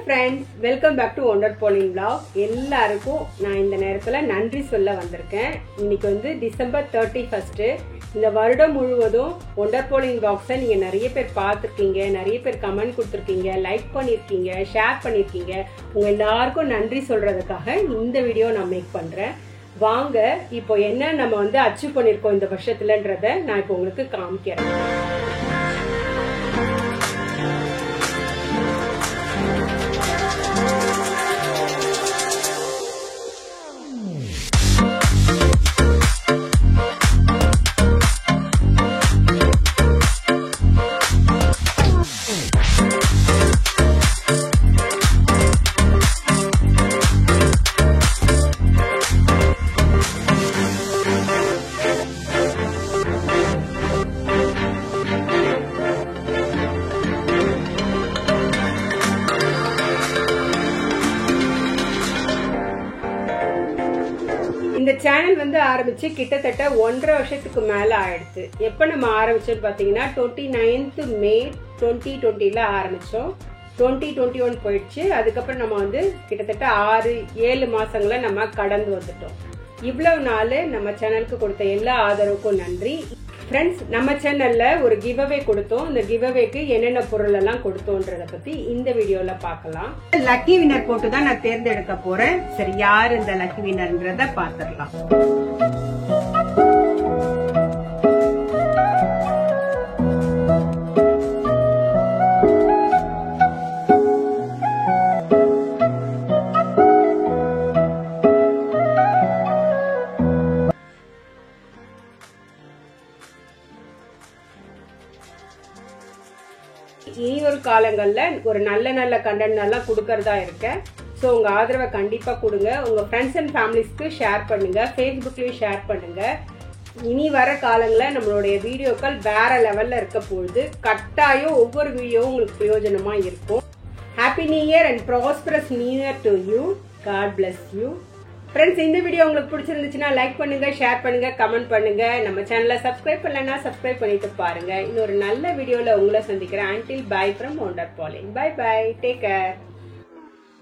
friends, welcome back to Wonder Polling Vlog. எல்லாருக்கும் நான் இந்த நேரத்துல நன்றி சொல்ல வந்திருக்கேன். இன்னைக்கு வந்து டிசம்பர் 31st. இந்த வருடம் முழுவதும் Wonder Polling Vlogs நீங்க நிறைய பேர் பார்த்திருக்கீங்க, நிறைய பேர் கமெண்ட் கொடுத்திருக்கீங்க, லைக் பண்ணிருக்கீங்க, ஷேர் பண்ணிருக்கீங்க. உங்க எல்லாருக்கும் நன்றி சொல்றதுக்காக இந்த வீடியோ நான் மேக் பண்றேன். வாங்க இப்போ என்ன நம்ம வந்து அச்சீவ் பண்ணிருக்கோம் இந்த வருஷத்துலன்றத நான் இப்போ உங்களுக்கு காமிக்கிறேன். இந்த சேனல் வந்து ஆரம்பிச்சு கிட்டத்தட்ட 1.5 வருஷத்துக்கு மேல ஆயிடுச்சு. எப்ப நம்ம ஆரம்பிச்சோம் பாத்தீங்கன்னா 29th May 2020 ஆரம்பிச்சோம். 2021 போயிடுச்சு. அதுக்கப்புறம் நம்ம வந்து கிட்டத்தட்ட 6-7 மாசங்களை நம்ம கடந்து வந்துட்டோம். இவ்வளவு நாள் நம்ம சேனலுக்கு கொடுத்த எல்லா ஆதரவுக்கும் நன்றி. ஃப்ரெண்ட்ஸ், நம்ம சேனல்ல ஒரு கிவ் அவே கொடுத்தோம். இந்த கிவ் அவேக்கு என்னென்ன பொருள் எல்லாம் கொடுத்தோன்றத பத்தி இந்த வீடியோல பார்க்கலாம். லக்கி வின்னர் போட்டு தான் நான் தேர்ந்தெடுக்க போறேன். சரி, யார் இந்த லக்கி வின்னர்ன்றத பாத்துடலாம். இனி ஒரு காலங்கள்ல ஒரு நல்ல கண்டென்ட் எல்லாம் கொடுக்கறதா இருக்கேன். ஸோ உங்க ஆதரவை கண்டிப்பா கொடுங்க. உங்க ஃப்ரெண்ட்ஸ் அண்ட் ஃபேமிலிஸ்க்கு ஷேர் பண்ணுங்க, ஃபேஸ்புக்லயும் ஷேர் பண்ணுங்க. இனி வர காலங்களில் நம்மளுடைய வீடியோக்கள் வேற லெவல்ல இருக்க பொழுது கட்டாயம் ஒவ்வொரு வீடியோவும் உங்களுக்கு பிரயோஜனமா இருக்கும். Happy new year and prosperous new year to you. God bless you. Friends, இந்த வீடியோ உங்களுக்கு பிடிச்சிருந்துச்சுன்னா லைக் பண்ணுங்க, ஷேர் பண்ணுங்க, கமெண்ட் பண்ணுங்க. நம்ம சேனலை சப்ஸ்கிரைப் பண்ணலன்னா சப்ஸ்கிரைப் பண்ணிட்டு பாருங்க. இன்னொரு நல்ல வீடியோல உங்களை சந்திக்கிறேன். Until bye from Wonder Polling. Bye bye. Take care.